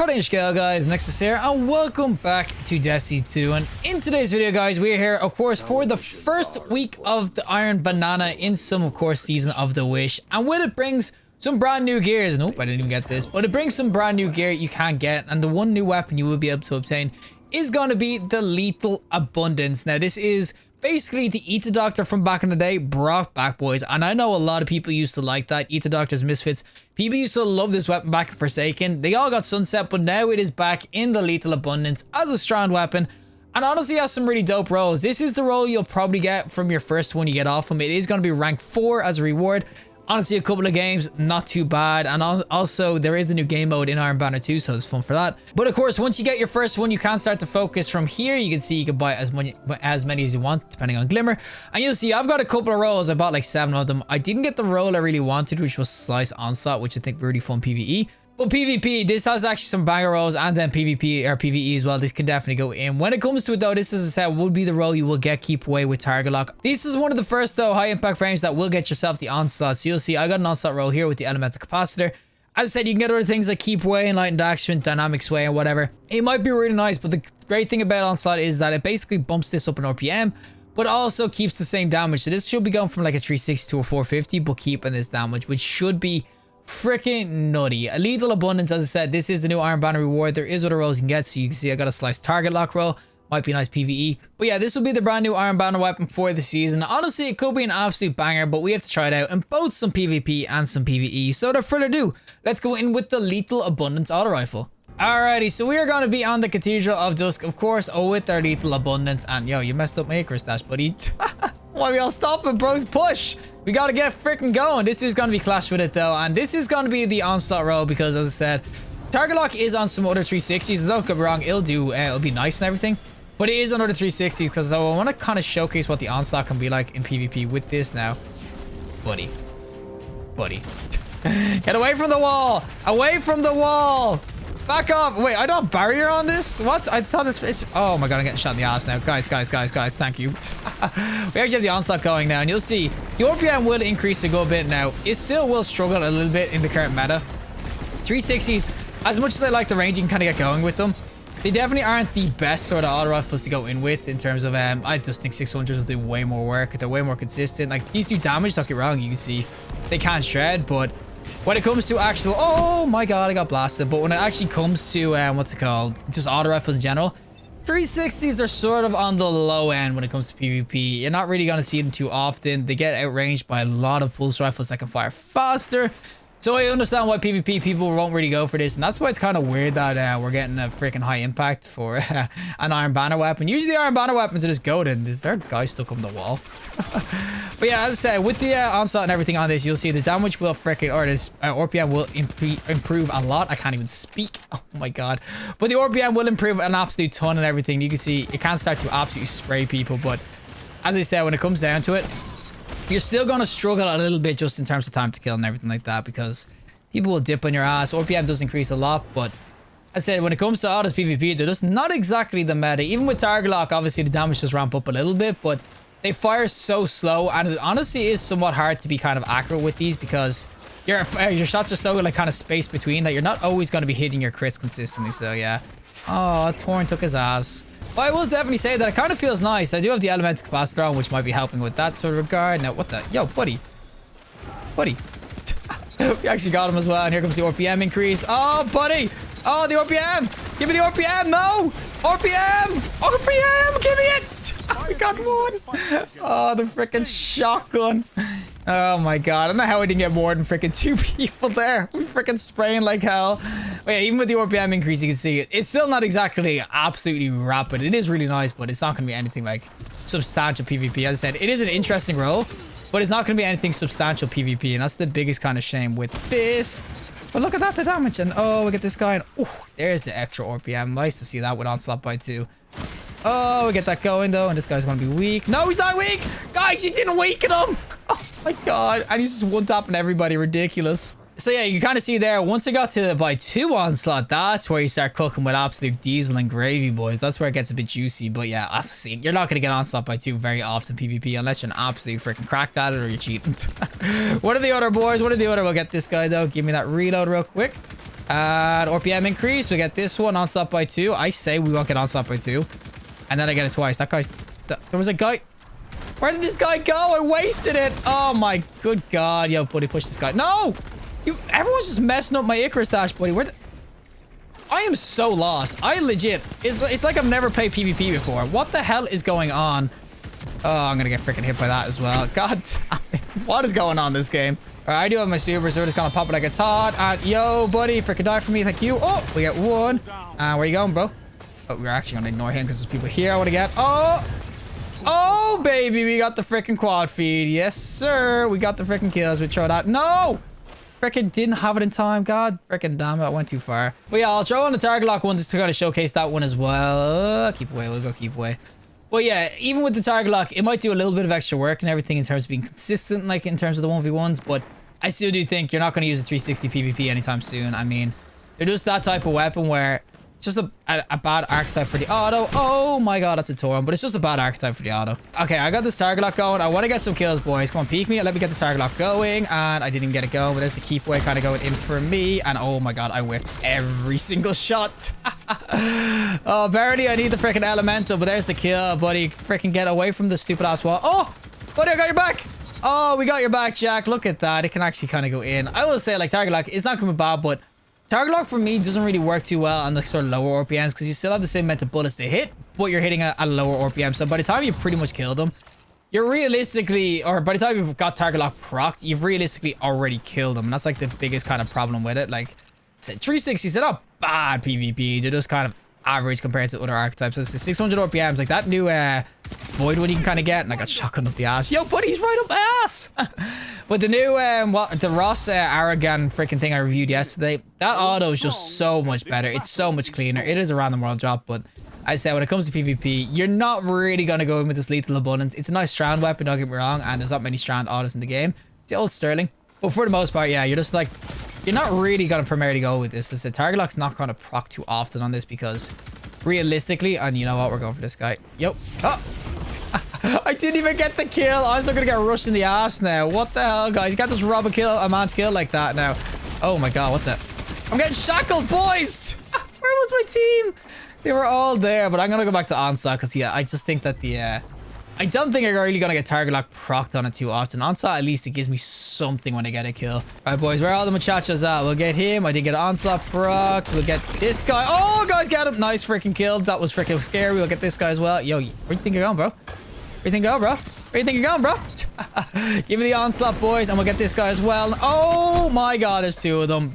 What going guys, Nexas here and welcome back to Destiny 2. And in today's video guys, we are here of course for the first week of the Iron Banana in some of course season of the Wish, and with it brings some brand new gears. Nope, I didn't even get this, but it brings some brand new gear you can't get, and the one new weapon you will be able to obtain is going to be the Lethal Abundance. Now this is basically the Eater Doctor from back in the day brought back, boys, and I know a lot of people used to like that. Eater Doctor's Misfits, people used to love this weapon back in Forsaken. They all got sunset, but now it is back in the Lethal Abundance as a strand weapon, and honestly has some really dope rolls. This is the roll you'll probably get from your first one you get off him. It is going to be rank 4 as a reward. Honestly, a couple of games, not too bad. And also, there is a new game mode in Iron Banner 2, so it's fun for that. But of course, once you get your first one, you can start to focus from here. You can see you can buy as many as you want, depending on Glimmer. And you'll see I've got a couple of rolls. I bought like 7 of them. I didn't get the roll I really wanted, which was Slice Onslaught, which I think really fun PvE. But PvP, this has actually some banger rolls, and then PvP or PvE as well. This can definitely go in. When it comes to it though, this, as I said, would be the roll you will get keep away with target lock. This is one of the first though high impact frames that will get yourself the onslaught. So you'll see I got an onslaught roll here with the elemental capacitor. As I said, you can get other things like keep away, enlightened action, dynamic sway, and whatever. It might be really nice, but the great thing about onslaught is that it basically bumps this up in RPM, but also keeps the same damage. So this should be going from like a 360 to a 450, but keeping this damage, which should be freaking nutty. A Lethal Abundance, as I said, this is the new Iron Banner reward. There is other rolls you can get, so you can see I got a slice target lock roll. Might be a nice PvE. But yeah, this will be the brand new Iron Banner weapon for the season. Honestly, it could be an absolute banger, but we have to try it out in both some PvP and some PvE. So without further ado, let's go in with the Lethal Abundance auto rifle. Alrighty, so we are going to be on the Cathedral of Dusk, of course, with our Lethal Abundance. And yo, you messed up my Icarus stash, buddy. Why we all stopping, bros? Push! We gotta get freaking going. This is gonna be clash with it though, and this is gonna be the onslaught roll because, as I said, target lock is on some other 360s. Don't get me wrong, it'll be nice and everything, but it is on other 360s because I want to kind of showcase what the onslaught can be like in PvP with this now. Buddy. Get away from the wall! Away from the wall! Back up! Wait, I don't have barrier on this? What? I thought it's... Oh my god, I'm getting shot in the ass now. Guys, thank you. We actually have the onslaught going now, and you'll see the RPM will increase a good bit now. It still will struggle a little bit in the current meta. 360s, as much as I like the range, you can kind of get going with them. They definitely aren't the best sort of auto rifles to go in with in terms of... I just think 600s will do way more work. They're way more consistent. Like, these do damage, don't get me wrong. You can see they can't shred, but... when it comes to actual, oh my god, I got blasted. But when it actually comes to what's it called, just auto rifles in general, 360s are sort of on the low end when it comes to PvP. You're not really going to see them too often. They get outranged by a lot of pulse rifles that can fire faster. So I understand why PvP people won't really go for this, and that's why it's kind of weird that we're getting a freaking high impact for an Iron Banner weapon. Usually the Iron Banner weapons are just goated. Is there a guy stuck on the wall? But yeah, as I said, with the onslaught and everything on this, you'll see the damage will freaking, or this RPM will improve a lot. I can't even speak. Oh my god. But the RPM will improve an absolute ton and everything. You can see it can start to absolutely spray people, but as I said, when it comes down to it, you're still going to struggle a little bit just in terms of time to kill and everything like that, because people will dip on your ass. RPM does increase a lot, but as I said, when it comes to autos PvP, they're just not exactly the meta. Even with target lock, obviously the damage does ramp up a little bit, but they fire so slow, and it honestly is somewhat hard to be kind of accurate with these because your shots are so like kind of spaced between that you're not always going to be hitting your crits consistently. So yeah. Oh, Torn took his ass. But I will definitely say that it kind of feels nice. I do have the elemental capacitor on, which might be helping with that sort of regard. Now, what the? Yo, buddy. We actually got him as well. And here comes the RPM increase. Oh, buddy. Oh, the RPM. Give me the RPM. No. RPM. Give me it. I got one. Oh, the freaking shotgun. Oh my god. I don't know how I didn't get more than freaking 2 people there. I'm freaking spraying like hell. But yeah, even with the RPM increase, you can see it. It's still not exactly absolutely rapid. It is really nice, but it's not going to be anything like substantial PvP. As I said, it is an interesting role, but it's not going to be anything substantial PvP. And that's the biggest kind of shame with this. But look at that, the damage. And oh, we get this guy. And oh, there's the extra RPM. Nice to see that with onslaught by 2. Oh, we get that going though, and this guy's gonna be weak. No, he's not weak! Guys, you didn't weaken him! Oh my god. And he's just one-tapping everybody. Ridiculous. So yeah, you kind of see there, once I got to the by 2 onslaught, that's where you start cooking with absolute diesel and gravy, boys. That's where it gets a bit juicy. But yeah, obviously, you're not gonna get onslaught by 2 very often PvP unless you're an absolute freaking cracked at it or you're cheating. What are the other boys? What are the other? We'll get this guy though. Give me that reload real quick. And RPM increase. We get this one. Onslaught by 2. I say we won't get onslaught by 2. And then I get it twice. That guy's... There was a guy... Where did this guy go? I wasted it. Oh my good god. Yo, buddy, push this guy. No! Everyone's just messing up my Icarus dash, buddy. I am so lost. I legit... It's like I've never played PvP before. What the hell is going on? Oh, I'm gonna get freaking hit by that as well. God damn it. What is going on this game? All right, I do have my super, so we're just gonna pop it like it's hot. And yo, buddy, freaking die for me. Thank you. Oh, we get one. Where you going, bro? Oh, we're actually gonna ignore him because there's people here I want to get. Oh, baby, we got the freaking quad feed. Yes, sir. We got the freaking kills. We throw that. No! Freaking didn't have it in time. God freaking damn it. I went too far. But yeah, I'll throw on the target lock one just to kind of showcase that one as well. Keep away. We'll go keep away. But yeah, even with the target lock, it might do a little bit of extra work and everything in terms of being consistent, like in terms of the 1v1s. But I still do think you're not going to use a 360 PvP anytime soon. I mean, they're just that type of weapon where it's just a bad archetype for the auto. Oh my god, that's a Tauren, but it's just a bad archetype for the auto. Okay, I got this target lock going. I want to get some kills, boys. Come on, peek me. Let me get this target lock going. And I didn't even get it going, but there's the keep away kind of going in for me. And oh my god, I whiffed every single shot. Oh, barely I need the freaking elemental, but there's the kill, buddy. Freaking get away from the stupid ass wall. Oh, buddy, I got your back. Oh, we got your back, Jack. Look at that. It can actually kind of go in. I will say, like, target lock, it's not coming bad, but target lock for me doesn't really work too well on the sort of lower RPMs because you still have the same amount of bullets to hit, but you're hitting a lower RPM. So by the time you pretty much kill them, you're realistically, or by the time you've got target lock procced, you've realistically already killed them. And that's like the biggest kind of problem with it. Like, 360s, they're not bad PvP. They're just kind of average compared to other archetypes. So it's the 600 RPMs, like that new void one you can kind of get, and I got shotgun up the ass. Yo, buddy, he's right up my ass. But the new the Ross Aragon freaking thing I reviewed yesterday, that auto is just so much better. It's so much cleaner. It is a random world drop, but I say when it comes to PvP, you're not really gonna go in with this lethal abundance. It's a nice strand weapon, don't get me wrong, and there's not many strand autos in the game. It's the old Sterling, but for the most part, yeah, you're just like, you're not really gonna primarily go with this. The target lock's not gonna proc too often on this because realistically, and you know what, we're going for this guy. Yo. Oh. I didn't even get the kill. I'm still gonna get rushed in the ass now. What the hell, guys? You can't just rob a man's kill like that now. Oh my god, what the? I'm getting shackled, boys. Where was my team? They were all there, but I'm gonna go back to onslaught because yeah, I just think that the I don't think I'm really gonna get target lock procced on it too often. Onslaught, at least it gives me something when I get a kill. All right, boys, where are all the muchachos at? We'll get him. I did get onslaught procced. We'll get this guy. Oh, guys, get him. Nice freaking kill. That was freaking scary. We'll get this guy as well. Yo, where do you think you're going, bro? Where do you think you're going, bro? Where do you think you're going, bro? Give me the onslaught, boys, and we'll get this guy as well. Oh my god, there's two of them.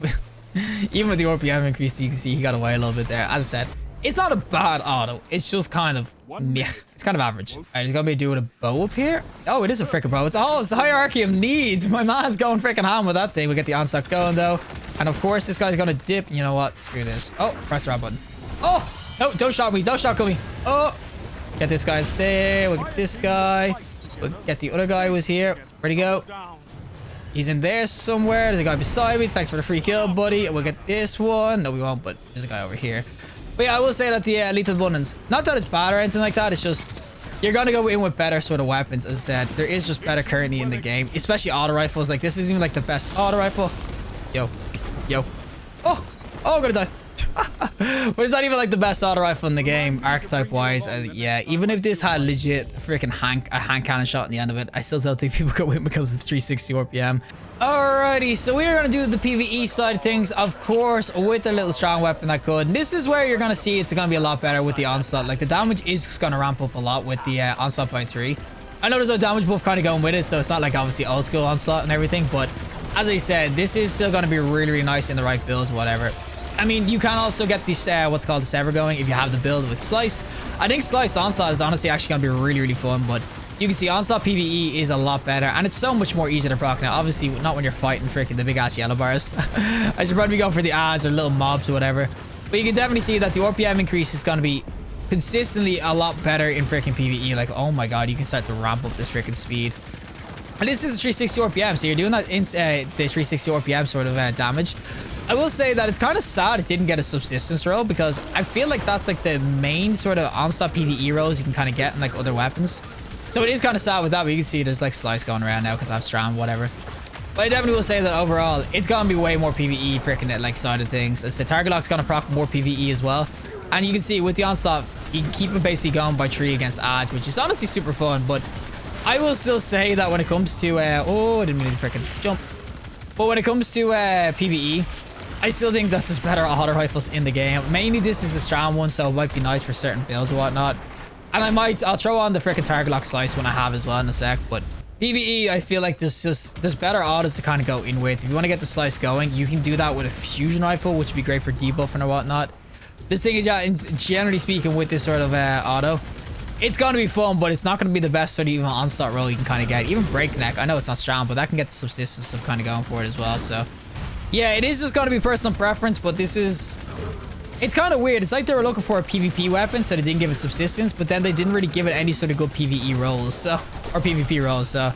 Even with the RPM increase, you can see he got away a little bit there. As I said, it's not a bad auto. It's just kind of meh. It's kind of average. All right, there's gonna be a dude with a bow up here. Oh, it is a freaking bow. It's a hierarchy of needs. My man's going freaking ham with that thing. We get the onslaught going though, and of course this guy's gonna dip. You know what? Screw this. Oh, press the right button. Oh no! Don't shot me. Don't shotgun me. Oh, get this guy. Stay. We'll get this guy. We'll get the other guy who was here. Where'd he go? He's in there somewhere. There's a guy beside me. Thanks for the free kill, buddy. We'll get this one. No, we won't, but there's a guy over here. But yeah, I will say that the lethal abundance, not that it's bad or anything like that, it's just you're gonna go in with better sort of weapons. As I said, there is just better currently in the game, especially auto rifles. Like this isn't even like the best auto rifle. Yo. Oh, I'm gonna die. But it's not even like the best auto rifle in the game, archetype wise. Yeah, even if this had legit freaking a hand cannon shot in the end of it, I still don't think people go in because it's 360 RPM. Alrighty, so we're gonna do the PvE side of things, of course, with a little strong weapon that could. This is where you're gonna see it's gonna be a lot better with the onslaught. Like the damage is just gonna ramp up a lot with the onslaught by 3. I know there's no damage buff kind of going with it, so it's not like obviously old school onslaught and everything, but as I said, this is still gonna be really, really nice in the right builds, whatever. I mean, you can also get this what's called the sever going if you have the build with slice. I think slice onslaught is honestly actually gonna be really, really fun, but you can see onslaught PvE is a lot better, and it's so much more easier to proc now. Obviously, not when you're fighting freaking the big ass yellow bars. I should probably be going for the ads or little mobs or whatever. But you can definitely see that the RPM increase is going to be consistently a lot better in freaking PvE. Like, oh my god, you can start to ramp up this freaking speed. And this is a 360 RPM, so you're doing that in the 360 RPM sort of damage. I will say that it's kind of sad it didn't get a subsistence roll because I feel like that's like the main sort of onslaught PvE rolls you can kind of get in like other weapons. So it is kind of sad with that, but you can see there's like slice going around now because I have strand, whatever. But I definitely will say that overall, it's gonna be way more PvE freaking like side of things. As the target lock's gonna proc more PvE as well. And you can see with the onslaught, you can keep it basically going by 3 against odds, which is honestly super fun. But I will still say that when it comes to oh, I didn't mean to freaking jump. But when it comes to PvE, I still think that there's better auto rifles in the game. Mainly this is a strand one, so it might be nice for certain builds or whatnot. And I'll throw on the freaking target lock slice when I have as well in a sec. But PvE, I feel like there's better autos to kind of go in with. If you want to get the slice going, you can do that with a fusion rifle, which would be great for debuffing or whatnot. This thing is, yeah, generally speaking, with this sort of auto, it's going to be fun, but it's not going to be the best sort of even onslaught roll you can kind of get. Even breakneck, I know it's not strong, but that can get the subsistence of kind of going for it as well. So yeah, it is just going to be personal preference, but this is... It's kind of weird. It's like they were looking for a PvP weapon, so they didn't give it subsistence, but then they didn't really give it any sort of good PvE rolls, so... Or PvP rolls, so...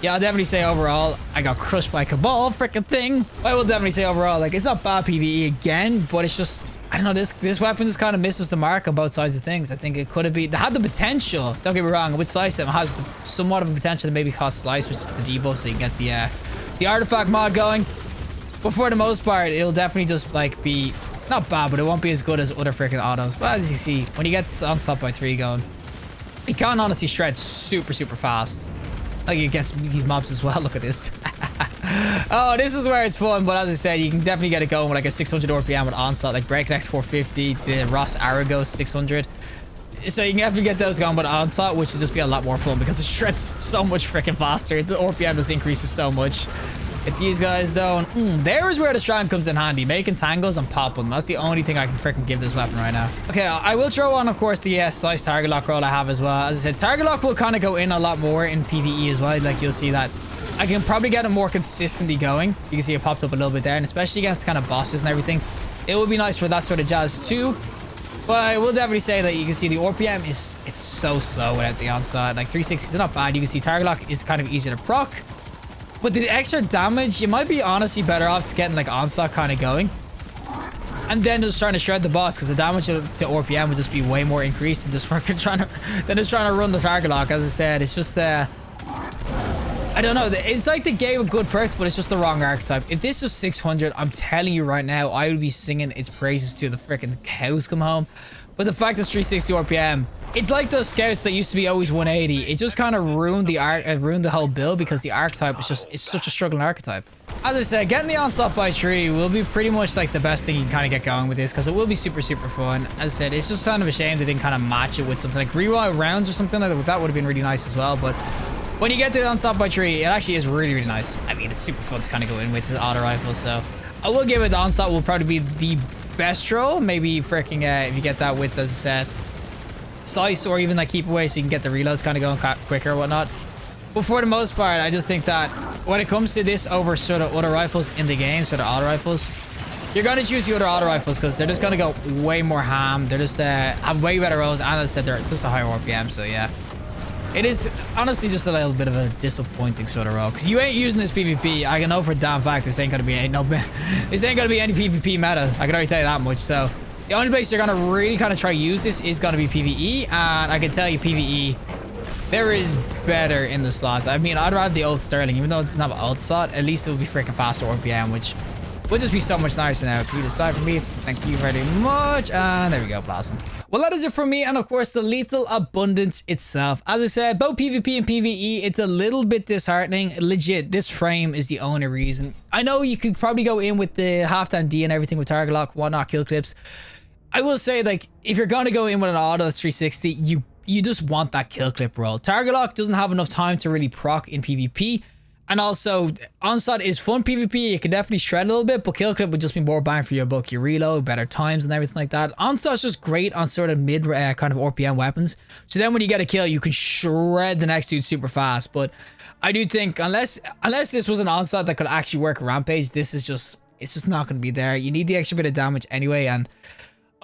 Yeah, I'll definitely say overall, I got crushed by Cabal, freaking thing. I will definitely say overall, like, it's not bad PvE again, but it's just... I don't know, this weapon just kind of misses the mark on both sides of things. I think it could have been... They had the potential, don't get me wrong, with Slice, it has somewhat of a potential to maybe cost Slice, which is the debuff, so you can get the artifact mod going. But for the most part, it'll definitely just, like, be... Not bad, but it won't be as good as other freaking autos. But as you see, when you get this onslaught by 3 going, it can honestly shred super, super fast. Like against these mobs as well. Look at this. Oh, this is where it's fun. But as I said, you can definitely get it going with like a 600 RPM with onslaught, like Breakneck 450, the Ross Arago 600. So you can definitely get those going with onslaught, which will just be a lot more fun because it shreds so much freaking faster. The RPM just increases so much. If these guys don't... there is where the strand comes in handy. Making tangles and popping. That's the only thing I can freaking give this weapon right now. Okay, I will throw on, of course, the slice target lock roll I have as well. As I said, target lock will kind of go in a lot more in PvE as well. Like, you'll see that I can probably get it more consistently going. You can see it popped up a little bit there. And especially against kind of bosses and everything, it would be nice for that sort of jazz too. But I will definitely say that you can see the RPM it's so slow without the onslaught. Like, 360s is not bad. You can see target lock is kind of easier to proc. But the extra damage, you might be honestly better off just getting like onslaught kind of going. And then just trying to shred the boss, because the damage to RPM would just be way more increased than just trying to run the target lock. As I said, it's just I don't know. It's like they gave a good perk, but it's just the wrong archetype. If this was 600, I'm telling you right now, I would be singing its praises to the freaking cows come home. But the fact it's 360 RPM, it's like those scouts that used to be always 180. It just kind of ruined the whole build because the archetype was just, it's such a struggling archetype. As I said, getting the onslaught by 3 will be pretty much like the best thing you can kind of get going with this, because it will be super, super fun. As I said, it's just kind of a shame they didn't kind of match it with something like rewild rounds or something like that. That would have been really nice as well. But when you get the onslaught by 3, it actually is really, really nice. I mean, it's super fun to kind of go in with this auto rifle. So I will give it the onslaught will probably be the best roll. Maybe freaking if you get that with, as I said, slice or even like keep away, so you can get the reloads kind of going quicker or whatnot. But for the most part, I just think that when it comes to this over sort of other rifles in the game, sort of auto rifles, you're going to choose the other auto rifles because they're just going to go way more ham. They're just have way better rolls, and as I said, they're just a higher RPM. So yeah, it is honestly just a little bit of a disappointing sort of roll, because you ain't using this PvP. I can know for a damn fact this ain't going to be this ain't going to be any PvP meta. I can already tell you that much. So the only place you're going to really kind of try to use this is going to be PvE, and I can tell you PvE, there is better in the slots. I mean, I'd rather the old Sterling, even though it's not an old slot, at least it will be freaking faster RPM, which would just be so much nicer now. Can you just die for me? Thank you very much. And there we go, Blossom. Well, that is it for me, and of course, the lethal abundance itself. As I said, both PvP and PvE, it's a little bit disheartening. Legit, this frame is the only reason. I know you could probably go in with the half-down D and everything with target lock, whatnot, kill clips. I will say, like, if you're going to go in with an auto that's 360, you just want that kill clip roll. Target lock doesn't have enough time to really proc in PvP. And also, onslaught is fun PvP. It can definitely shred a little bit, but kill clip would just be more bang for your buck. You reload, better times and everything like that. Onslaught's just great on sort of mid kind of RPM weapons. So then when you get a kill, you can shred the next dude super fast. But I do think, unless this was an onslaught that could actually work Rampage, this is just, it's just not going to be there. You need the extra bit of damage anyway, and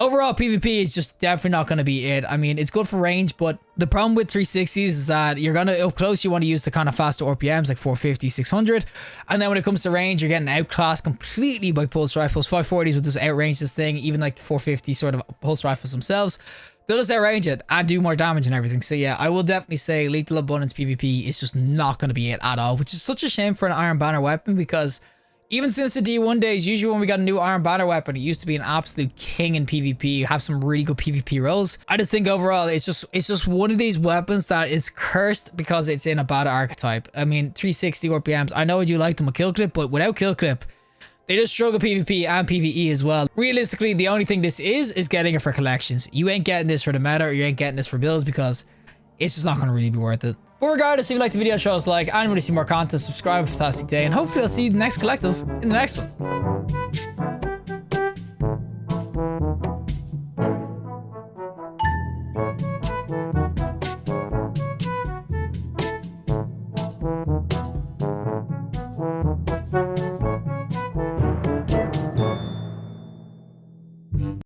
overall, PvP is just definitely not going to be it. I mean, it's good for range, but the problem with 360s is that you're going to, up close, you want to use the kind of faster RPMs, like 450, 600. And then when it comes to range, you're getting outclassed completely by pulse rifles. 540s will just outrange this thing, even like the 450 sort of pulse rifles themselves. they'll just outrange it and do more damage and everything. So yeah, I will definitely say Lethal Abundance PvP is just not going to be it at all, which is such a shame for an Iron Banner weapon, because even since the D1 days, usually when we got a new Iron Banner weapon, it used to be an absolute king in PvP. You have some really good PvP rolls. I just think overall, it's just one of these weapons that is cursed because it's in a bad archetype. I mean, 360 RPMs. I know you like them with kill clip, but without kill clip, they just struggle PvP and PvE as well. Realistically, the only thing this is getting it for collections. You ain't getting this for the meta, or you ain't getting this for builds, because it's just not going to really be worth it. But regardless, if you like the video, show us a like, and want to see more content, subscribe. Fantastic day, and hopefully I'll see you in the next collective in the next one.